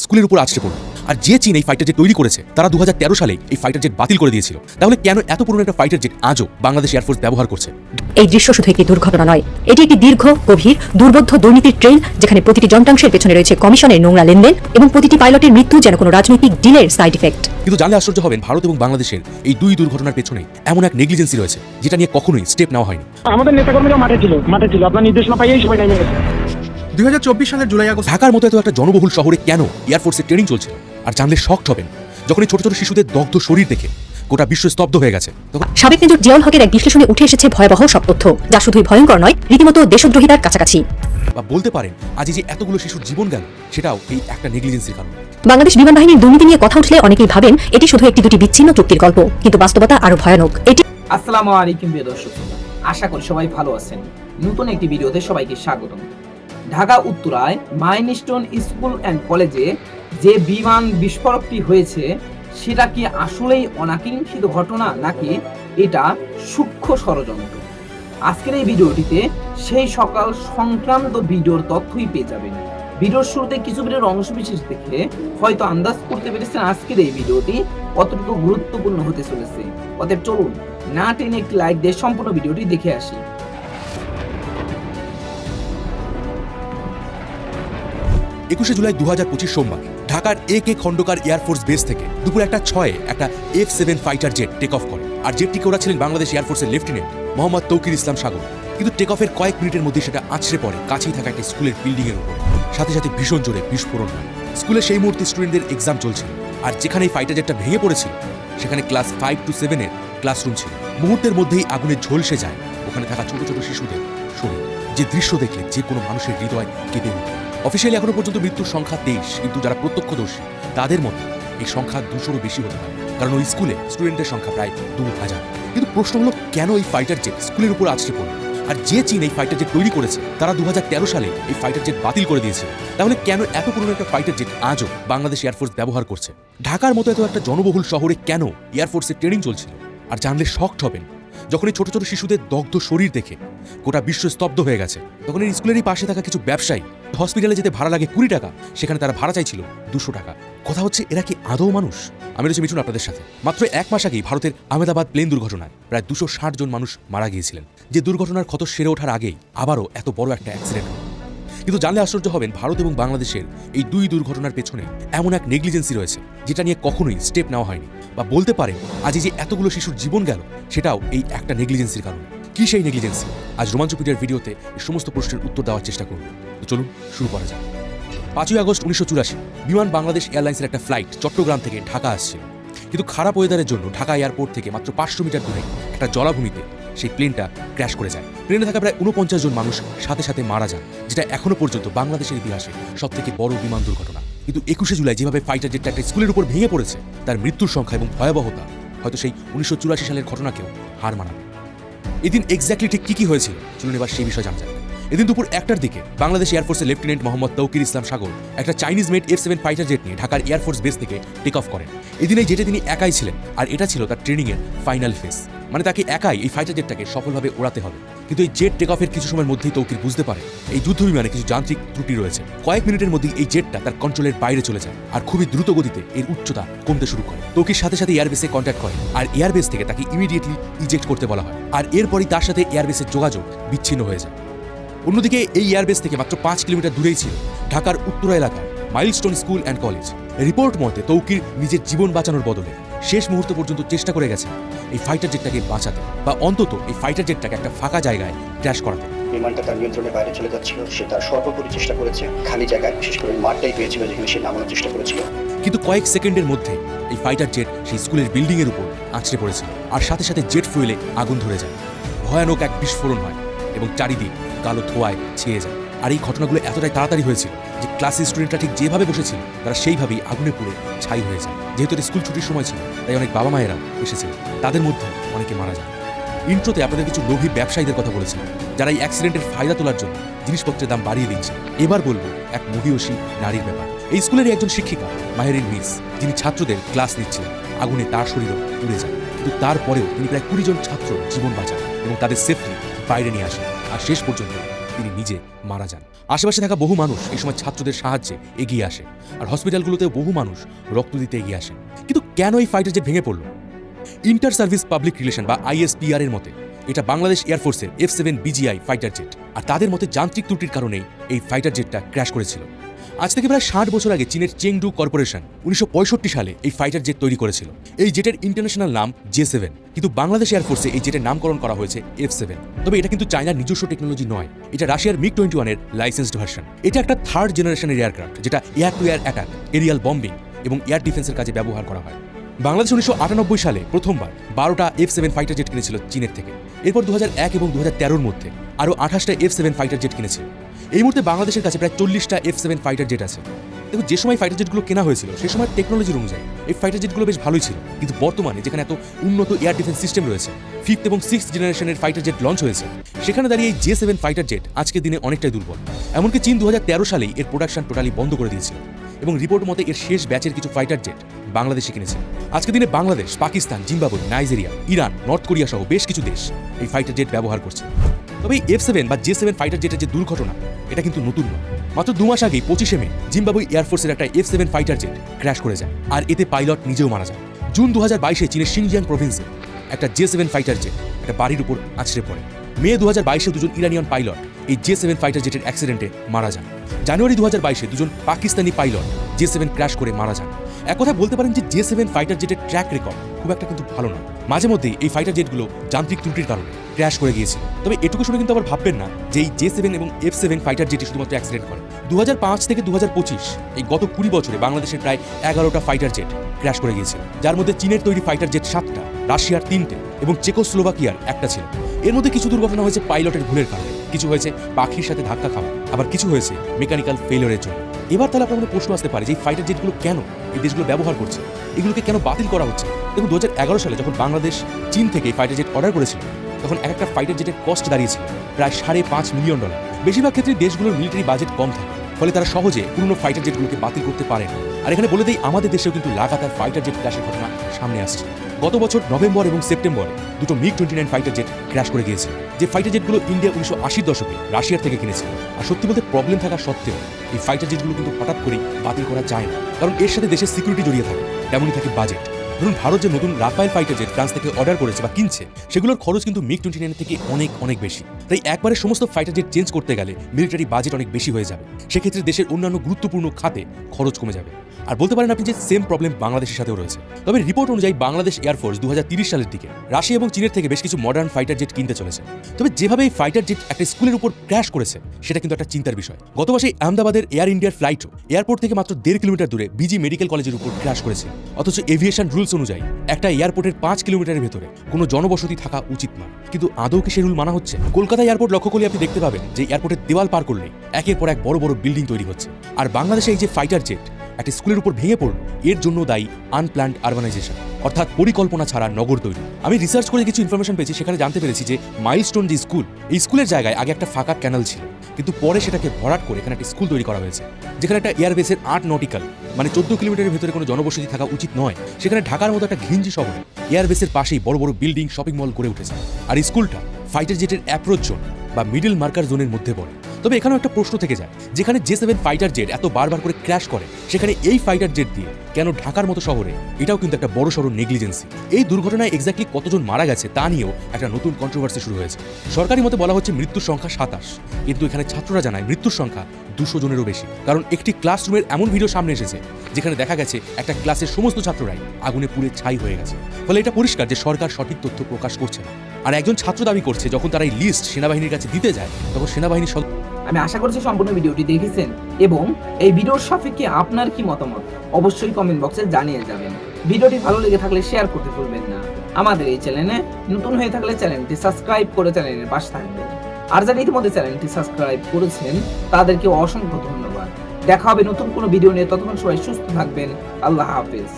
স্কুলের উপর আছড়ে পড়ল। আর যে চীন এই ফাইটার জেট তৈরি করেছে তারা 2013 সালে এই ফাইটার জেট বাতিল করে দিয়েছিল। তাহলে কেন এত পুরনো একটা ফাইটার জেট আজও বাংলাদেশ এয়ারফোর্স ব্যবহার করছে? এই দৃশ্য শুধু একটি দুর্ঘটনা নয়, এটি একটি দীর্ঘ, গভীর, দুর্বোধ্য দুর্নীতির ট্রেন, যেখানে প্রতিটি যন্ত্রাংশের পেছনে রয়েছে কমিশনের নোংরা লেনদেন এবং প্রতিটি পাইলটের মৃত্যু যেন কোনো রাজনৈতিক ডিলের সাইড ইফেক্ট। কিন্তু জানলে আশ্চর্য হবেন, ভারত এবং বাংলাদেশের এই দুই দুর্ঘটনার পেছনে এমন এক নেগলিজেন্সি রয়েছে যেটা নিয়ে কখনোই স্টেপ নেওয়া হয়নি। আমাদের নেতাকর্মীরা মাঠে ছিল আপনার নির্দেশনা পাইয়েই সবাই নেমে গেছে। 2024 সালের জুলাই আগস্ট ঢাকার মতো এত একটা জনবহুল শহরে কেন এয়ারফোর্সের ট্রেনিং চলছিল? আর জানলে শকড হবেন যখন এই ছোট ছোট শিশুদের দগ্ধ শরীর দেখে গোটা বিশ্ব স্তব্ধ হয়ে গেছে। তখন সাবেক মেজর জিয়াউল হকের এক বিশ্লেষণে উঠে এসেছে ভয়াবহ সব তথ্য, যা শুধুই ভয়ঙ্কর নয়, রীতিমতো দেশদ্রোহিতার কাছাকাছি। বা বলতে পারেন আজ যে এতগুলো শিশুর জীবন গেল সেটাও এই একটা নেগলিজেন্সির কারণে। বাংলাদেশ বিমান বাহিনীর দুর্নীতি নিয়ে কথা উঠলে অনেকেই ভাবেন এটি শুধু একটি দুটি বিচ্ছিন্ন চুক্তির গল্প, কিন্তু বাস্তবতা আরো ভয়ানক। এটি আসসালামু আলাইকুম প্রিয় দর্শক, আশা করি সবাই ভালো আছেন। নতুন একটি ভিডিওতে সবাইকে স্বাগতম। ঢাকা উত্তরায় মাইলস্টোন স্কুল অ্যান্ড কলেজে যে বিমান বিস্ফোরকটি হয়েছে সেটা কি আসলেই অনাকাঙ্ক্ষিত ঘটনা নাকি এটা সূক্ষ্ম ষড়যন্ত্র? আজকের এই ভিডিওটিতে সেই সকাল সংক্রান্ত ভিডিওর তথ্যই পেয়ে যাবেন। ভিডিওর শুরুতে কিছু ভিডিওর অংশবিশেষ দেখে হয়তো আন্দাজ করতে পেরেছেন আজকের এই ভিডিওটি কতটুকু গুরুত্বপূর্ণ হতে চলেছে। অতএব চলুন না টেনে একটি লাইক দিয়ে সম্পূর্ণ ভিডিওটি দেখে আসি। 21 জুলাই 2025 সোমবার ঢাকার AK খন্দকার এয়ারফোর্স বেস থেকে দুপুর 1:06 একটা F7 fighter jet take off করে। আর জেটটিকে ওড়াচ্ছিলেন বাংলাদেশ এয়ারফোর্সের লেফটেন্যান্ট মোহাম্মদ তৌকির ইসলাম সাগর। কিন্তু টেক অফের কয়েক মিনিটের মধ্যে সেটা আছড়ে পড়ে কাছেই থাকা একটা স্কুলের বিল্ডিং এর উপর। সাথে সাথে ভীষণ জোরে বিস্ফোরণ হয়। স্কুলে সেই মুহূর্তে স্টুডেন্টদের এক্সাম চলছিল, আর যেখানে এই ফাইটার জেটটা ভেঙে পড়েছিল সেখানে ক্লাস 5 to 7 এর ক্লাসরুম ছিল। মুহূর্তের মধ্যেই আগুনে ঝলসে যায় ওখানে থাকা ছোট ছোট শিশুদের শরীর। যে দৃশ্য দেখলে যে কোনো মানুষের হৃদয় কেঁপে ওঠে। অফিসিয়ালি এখনো পর্যন্ত মৃত্যুর সংখ্যা 23, কিন্তু যারা প্রত্যক্ষদর্শী তাদের মতে এই সংখ্যা 200-রও বেশি হতে পারে, কারণ ওই স্কুলে স্টুডেন্টের সংখ্যা প্রায় 2000। কিন্তু প্রশ্ন হলো, কেন এই ফাইটার জেট স্কুলের উপর আছড়ে পড়ল? আর যে চীন এই ফাইটার জেট তৈরি করেছে তারা 2013 সালে এই ফাইটার জেট বাতিল করে দিয়েছিল। তাহলে কেন এত পুরনো একটা ফাইটার জেট আজও বাংলাদেশ এয়ারফোর্স ব্যবহার করছে? ঢাকার মতো এত একটা জনবহুল শহরে কেন এয়ারফোর্সের ট্রেনিং চলছিল? আর জানলে শকড হবেন যখন এই ছোট ছোট শিশুদের দগ্ধ শরীর দেখে গোটা বিশ্ব স্তব্ধ হয়ে গেছে। তখন এই স্কুলেরই পাশে থাকা কিছু ব্যবসায়ী হসপিটালে যেতে ভাড়া লাগে 20 টাকা, সেখানে তারা ভাড়া চাইছিল 200 টাকা। কথা হচ্ছে, এরা কি আদৌ মানুষ? আমি রয়েছি মিঠুন আপনাদের সাথে। মাত্র 1 মাস আগেই ভারতের আহমেদাবাদ প্লেন দুর্ঘটনায় প্রায় 260 জন মানুষ মারা গিয়েছিলেন। যে দুর্ঘটনার ক্ষত সেরে ওঠার আগেই আবারও এত বড় একটা অ্যাক্সিডেন্ট। কিন্তু জানলে আশ্চর্য হবেন, ভারত এবং বাংলাদেশের এই দুই দুর্ঘটনার পেছনে এমন এক নেগলিজেন্সি রয়েছে যেটা নিয়ে কখনোই স্টেপ নেওয়া হয়নি। বা বলতে পারেন আজ যে এতগুলো শিশুর জীবন গেল সেটাও এই একটা নেগলিজেন্সির কারণে। কি সেই নেগলিজেন্সি? আজ রোমাঞ্চপিডিয়ার ভিডিওতে এই সমস্ত প্রশ্নের উত্তর দেওয়ার চেষ্টা করব। তো চলুন শুরু করা যাক। 5ই আগস্ট 1984 বিমান বাংলাদেশ এয়ারলাইন্সের একটা ফ্লাইট চট্টগ্রাম থেকে ঢাকা আসছিল। কিন্তু খারাপ ওয়েদারের জন্য ঢাকা এয়ারপোর্ট থেকে মাত্র 500 মিটার দূরে একটা জলাভূমিতে সেই প্লেনটা ক্র্যাশ করে যায়। প্লেনে থাকা প্রায় 49 জন মানুষ সাথে সাথে মারা যান, যেটা এখনো পর্যন্ত বাংলাদেশের ইতিহাসে সবথেকে বড় বিমান দুর্ঘটনা। কিন্তু 21 জুলাই যেভাবে ফাইটার জেটটা একটা স্কুলের উপর ভেঙে পড়েছে, তার মৃত্যুর সংখ্যা এবং ভয়াবহতা হয়তো সেই 1984 সালের ঘটনাকেও হার মানাবে। এদিন এক্স্যাক্টলি ঠিক কি হয়েছিল চলুন এবার সেই বিষয়ে জানা যাক। এদিন দুপুর 1টার দিকে বাংলাদেশ এয়ারফোর্সের লেফটেন্যান্ট মোহাম্মদ তৌকির ইসলাম সাগর একটা Chinese made F7 fighter jet নিয়ে ঢাকার এয়ারফোর্স বেস থেকে টেক অফ করেন। এদিন এই জেটে তিনি একাই ছিলেন, আর এটা ছিল তার ট্রেনিংয়ের ফাইনাল ফেজ। মানে তাকে একাই এই ফাইটার জেটটাকে সফলভাবে ওড়াতে হবে। কিন্তু এই জেট টেক অফের কিছু সময়ের মধ্যেই তৌকির বুঝতে পারে এই যুদ্ধ বিমানে কিছু যান্ত্রিক ত্রুটি রয়েছে। কয়েক মিনিটের মধ্যেই এই জেটটা তার কন্ট্রোলের বাইরে চলে যায়, আর খুবই দ্রুত গতিতে এর উচ্চতা কমতে শুরু করে। তৌকির সাথে সাথে এয়ারবেসে কন্ট্যাক্ট করে, আর এয়ারবেস থেকে তাকে ইমিডিয়েটলি ইজেক্ট করতে বলা হয়। আর এরপরই তার সাথে এয়ারবেসের যোগাযোগ বিচ্ছিন্ন হয়ে যায়। অন্যদিকে এই এয়ারবেস থেকে মাত্র 5 কিলোমিটার দূরেই ছিল ঢাকার উত্তরা এলাকার milestone school and college. Report মতে তৌকির নিজের জীবন বাঁচানোর বদলে শেষ মুহূর্ত পর্যন্ত চেষ্টা করে গেছে এই ফাইটার জেটটাকে বাঁচাতে, বা অন্তত এই ফাইটার জেটটাকে একটা ফাঁকা জায়গায় ক্র্যাশ করাতে। বিমানটা তার নিয়ন্ত্রণের বাইরে চলে যাচ্ছিল, সে তার সর্বোপরি চেষ্টা করেছে খালি জায়গায়, বিশেষ করে মাঠটাই পেয়েছিল যেখানে সে নামানোর চেষ্টা করেছিল। কিন্তু কয়েক সেকেন্ডের মধ্যে এই ফাইটার জেট সেই স্কুলের বিল্ডিং এর উপর আছড়ে পড়েছিল, আর সাথে সাথে জেট ফুয়েলে আগুন ধরে যায়। ভয়ানক এক বিস্ফোরণ হয় এবং চারিদিক কালো ধোঁয়ায় ছেয়ে যায়। আর এই ঘটনাগুলো এতটাই তাড়াতাড়ি হয়েছিল যে ক্লাসের স্টুডেন্টরা ঠিক যেভাবে বসেছিল তারা সেইভাবেই আগুনে পুড়ে ছাই হয়ে যায়। যেহেতু স্কুল ছুটির সময় ছিল তাই অনেক বাবা মায়েরা এসেছিল, তাদের মধ্যে অনেকে মারা যায়। ইন্ট্রোতে আপনাদের কিছু লোভী ব্যবসায়ীদের কথা বলেছিলাম যারা এই অ্যাক্সিডেন্টের ফায়দা তোলার জন্য জিনিসপত্রের দাম বাড়িয়ে দিচ্ছে। এবার বলবো এক মহিয়সী নারীর ব্যাপার। এই স্কুলেরই একজন শিক্ষিকা মাহেরিন মিস, যিনি ছাত্রদের ক্লাস নিচ্ছিলেন। আগুনে তার শরীরও পুড়ে যায়, কিন্তু তারপরেও তিনি প্রায় 20 জন ছাত্র জীবন বাঁচান এবং তাদের সেফলি বাইরে নিয়ে আসেন। আর শেষ পর্যন্ত তিনি নিজে মারা যান। আশেপাশে থাকা বহু মানুষ এই সময় ছাত্রদের সাহায্যে এগিয়ে আসে, আর হসপিটালগুলোতেও বহু মানুষ রক্ত দিতে এগিয়ে আসেন। কিন্তু কেন এই ফাইটার জেট ভেঙে পড়ল? ইন্টার সার্ভিস পাবলিক রিলেশন বা ISPR এর মতে এটা বাংলাদেশ এয়ারফোর্সের F7 BGI ফাইটার জেট, আর তাদের মতে যান্ত্রিক ত্রুটির কারণেই এই ফাইটার জেটটা ক্র্যাশ করেছিল। আজ থেকে প্রায় 60 বছর আগে চীনের চেংডু কর্পোরেশন 1965 সালে এই ফাইটার জেট তৈরি করেছিল। এই জেটের ইন্টারন্যাশনাল নাম J7, কিন্তু বাংলাদেশ এয়ারফোর্সে এই জেটের নামকরণ করা হয়েছে F7। তবে এটা কিন্তু চায়নার নিজস্ব টেকনোলজি নয়, এটা রাশিয়ার MiG-21 এর লাইসেন্সড ভার্সন। এটা একটা থার্ড জেনারেশনের এয়ারক্রাফট, যেটা air to air attack, aerial bombing এবং এয়ার ডিফেন্সের কাজে ব্যবহার করা হয়। বাংলাদেশ 1998 সালে প্রথমবার 12টা F7 ফাইটার জেট কিনেছিল চীনের থেকে। এরপর 2001 এবং 2013-র মধ্যে আরও 28টা F7 ফাইটার জেট কিনেছিল। এই মুহূর্তে বাংলাদেশের কাছে প্রায় 40টা F7 ফাইটার জেট আছে। দেখো, যে সময় ফাইটার জেটগুলো কেনা হয়েছিল সেই সময় টেকনোলজির অনুযায়ী এই ফাইটার জেটগুলো বেশ ভালোই ছিল, কিন্তু বর্তমানে যেখানে এত উন্নত এয়ার ডিফেন্স সিস্টেম রয়েছে, 5th এবং 6th জেনারেশনের ফাইটার জেট লঞ্চ হয়েছে, সেখানে দাঁড়িয়ে এই J7 ফাইটার জেট আজকের দিনে অনেকটাই দুর্বল। এমনকি চীন 2013 সালেই এর প্রোডাকশন টোটালি বন্ধ করে দিয়েছিল এবং রিপোর্ট মতে এর শেষ ব্যাচের কিছু ফাইটার জেট বাংলাদেশে কিনেছে। আজকের দিনে Bangladesh, Pakistan, Zimbabwe, Nigeria, Iran, north Korea সহ বেশ কিছু দেশ এই ফাইটার জেট ব্যবহার করছে। তবে এই F7 বা J7 ফাইটার জেটের যে দুর্ঘটনা, এটা কিন্তু নতুন নয়। মাত্র 2 মাস আগেই 25 মে জিম্বাবুয়ে এয়ারফোর্সের একটা F7 ফাইটার জেট ক্র্যাশ করে যায়, আর এতে পাইলট নিজেও মারা যায়। জুন 2022-এ চীনের সিনজিয়াং প্রভিন্সে একটা J7 ফাইটার জেট একটা বাড়ির উপর আছড়ে পড়ে। মে 2022-এ দুজন ইরানিয়ান পাইলট এই J7 ফাইটার জেটের অ্যাক্সিডেন্টে মারা যান। জানুয়ারি 2022-এ দুজন পাকিস্তানি পাইলট J7 ক্র্যাশ করে মারা যান। এক কথা বলতে পারেন যে J7 ফাইটার জেটের ট্র্যাক রেকর্ড খুব একটা কিন্তু ভালো নয়। মাঝে মধ্যেই এই ফাইটার জেটগুলো যান্ত্রিক ত্রুটির কারণে ক্র্যাশ করে গিয়েছিল। তবে এটুকু শুনে কিন্তু আবার ভাববেন না যে এই J7 এবং F7 ফাইটার জেটই শুধুমাত্র অ্যাক্সিডেন্ট করে। 2005 থেকে 2025 এই গত 20 বছরে বাংলাদেশের প্রায় 11টা ফাইটার জেট ক্র্যাশ করে গিয়েছিল, যার মধ্যে চীনের তৈরি ফাইটার জেট 7টা, রাশিয়ার 3টে এবং চেকোস্লোভাকিয়ার একটা ছিল। এর মধ্যে কিছু দুর্ঘটনা হয়েছে পাইলটের ভুলের কারণে, কিছু হয়েছে পাখির সাথে ধাক্কা খাওয়া, আবার কিছু হয়েছে মেকানিক্যাল ফেলিওরের জন্য। এবার তাহলে আপনার মনে প্রশ্ন আসতে পারে যে এই ফাইটার জেটগুলো কেন এই দেশগুলো ব্যবহার করছে, এগুলোকে কেন বাতিল করা হচ্ছে? দেখুন, 2011 সালে যখন বাংলাদেশ চীন থেকে এই ফাইটার জেট অর্ডার করেছিল, তখন একটা ফাইটার জেটের কস্ট দাঁড়িয়েছিল প্রায় $5.5 মিলিয়ন। বেশিরভাগ ক্ষেত্রে দেশগুলোর মিলিটারি বাজেট কম থাকে, ফলে তারা সহজে পুরনো ফাইটার জেটগুলোকে বাতিল করতে পারে না। আর এখানে বলে দেই, আমাদের দেশেও কিন্তু লাগাতার ফাইটার জেট ক্র্যাশের ঘটনা সামনে আসছে। গত বছর নভেম্বর এবং সেপ্টেম্বরে দুটো MiG-29 ফাইটার জেট ক্র্যাশ করে গিয়েছে। যে ফাইটার জেটগুলো ইন্ডিয়া 1980-র দশকে রাশিয়ার থেকে কিনেছিল। আর সত্যি বলতে প্রবলেম থাকা সত্ত্বেও এই ফাইটার জেটগুলো কিন্তু হঠাৎ করেই বাতিল করা যায় না, কারণ এর সাথে দেশের সিকিউরিটি জড়িয়ে থাকে, তেমনই থাকে বাজেট। ধরুন, ভারত যে নতুন রাফায়েল ফাইটার জেট ফ্রান্স থেকে অর্ডার করেছে বা কিনছে, সেগুলোর খরচ কিন্তু MiG-29 থেকে অনেক অনেক বেশি। তাই একবারে সমস্ত ফাইটার জেট চেঞ্জ করতে গেলে মিলিটারি বাজেট অনেক বেশি হয়ে যাবে। সেক্ষেত্রে দেশের অন্যান্য গুরুত্বপূর্ণ খাতে খরচ কমে যাবে। আর বলতে পারেন আপনি যে সেম প্রবলেম বাংলাদেশের সাথেও রয়েছে। তবে রিপোর্ট অনুযায়ী বাংলাদেশ এয়ারফোর্স 2030 সালের দিকে রাশিয়া এবং চীনের থেকে বেশ কিছু মডার্ন ফাইটার জেট কিনতে চলেছে। তবে যেভাবে এই ফাইটার জেট একটা স্কুলের উপর ক্র্যাশ করেছে, সেটা কিন্তু একটা চিন্তার বিষয়। গত মাসে আহমেদাবাদের এয়ার ইন্ডিয়ার ফ্লাইটও এয়ারপোর্ট থেকে মাত্র 1.5 কিলোমিটার দূরে BG মেডিকেল কলেজের উপর ক্র্যাশ করেছে। অথচ এভিয়েশন রুলস অনুযায়ী একটা এয়ারপোর্টের 5 কিলোমিটারের ভেতরে কোনো জনবসতি থাকা উচিত নয়, কিন্তু আদৌ কি সে রুল মানা হচ্ছে? কলকাতা এয়ারপোর্ট লক্ষ্য করলে আপনি দেখতে পাবেন যে এয়ারপোর্টের দেওয়াল পার করলে একের পর এক বড় বড় বিল্ডিং তৈরি হচ্ছে। আর বাংলাদেশে এই যে ফাইটার জেট একটা স্কুলের উপর ভেঙে পড়ল, এর জন্য দায়ী আনপ্ল্যান্ড আরবানাইজেশন, অর্থাৎ পরিকল্পনা ছাড়া নগর তৈরি। আমি রিসার্চ করে কিছু ইনফরমেশন পেয়েছি, সেখানে জানতে পেরেছি যে মাইলস্টোন যে স্কুল, এই স্কুলের জায়গায় আগে একটা ফাঁকা ক্যানাল ছিল, কিন্তু পরে সেটাকে ভরাট করে এখানে একটা স্কুল তৈরি করা হয়েছে, যেখানে একটা এয়ারবেসের 8 নটিক্যাল মানে 14 কিলোমিটারের ভেতরে কোনো জনবসতি থাকা উচিত নয়। সেখানে ঢাকার মতো একটা ঘিঞ্জি শহরে এয়ারবেসের পাশেই বড় বড় বিল্ডিং, শপিং মল গড়ে উঠেছে। আর স্কুলটা ফাইটার জেটের অ্যাপ্রোচ জোন বা মিডল মার্কার জোনের মধ্যে পড়ে। তবে এখানেও একটা প্রশ্ন থেকে যায়, যেখানে J7 ফাইটার জেট এত বারবার করে ক্র্যাশ করে, সেখানে এই ফাইটার জেট দিয়ে কেন ঢাকার মতো শহরে? এটাও কিন্তু একটা বড় সড়ো নেগলিজেন্সি। এই দুর্ঘটনায় এক্স্যাক্টলি কতজন মারা গেছে তা নিয়েও একটা নতুন কন্ট্রোভার্সি শুরু হয়েছে। সরকারি মতে বলা হচ্ছে মৃত্যুর সংখ্যা 27, কিন্তু এখানে ছাত্ররা জানায় মৃত্যুর সংখ্যা 200 জনেরও বেশি। কারণ একটি ক্লাসরুমের এমন ভিডিও সামনে এসেছে যেখানে দেখা গেছে একটা ক্লাসের সমস্ত ছাত্ররাই আগুনে পুড়ে ছাই হয়ে গেছে। ফলে এটা পরিষ্কার যে সরকার সঠিক তথ্য প্রকাশ করছে না। আর একজন ছাত্র দাবি করছে, যখন তারা এই লিস্ট সেনাবাহিনীর কাছে দিতে যায়, তখন সেনাবাহিনীর আমি আশা করছি সম্পূর্ণ ভিডিওটি দেখেছেন এবং এই ভিডিওর সাপেক্ষে আপনার কি মতামত অবশ্যই কমেন্ট বক্সে জানিয়ে যাবেন। ভিডিওটি ভালো লেগে থাকলে শেয়ার করতে ভুলবেন না। আমাদের এই চ্যানেলে নতুন হয়ে থাকলে চ্যানেলটি সাবস্ক্রাইব করে চ্যানেলের পাশে থাকবেন। আর যারা ইতিমধ্যে চ্যানেলটি সাবস্ক্রাইব করেছেন তাদেরকে অসংখ্য ধন্যবাদ। দেখা হবে নতুন কোনো ভিডিও নিয়ে, ততক্ষণ সবাই সুস্থ থাকবেন। আল্লাহ হাফেজ।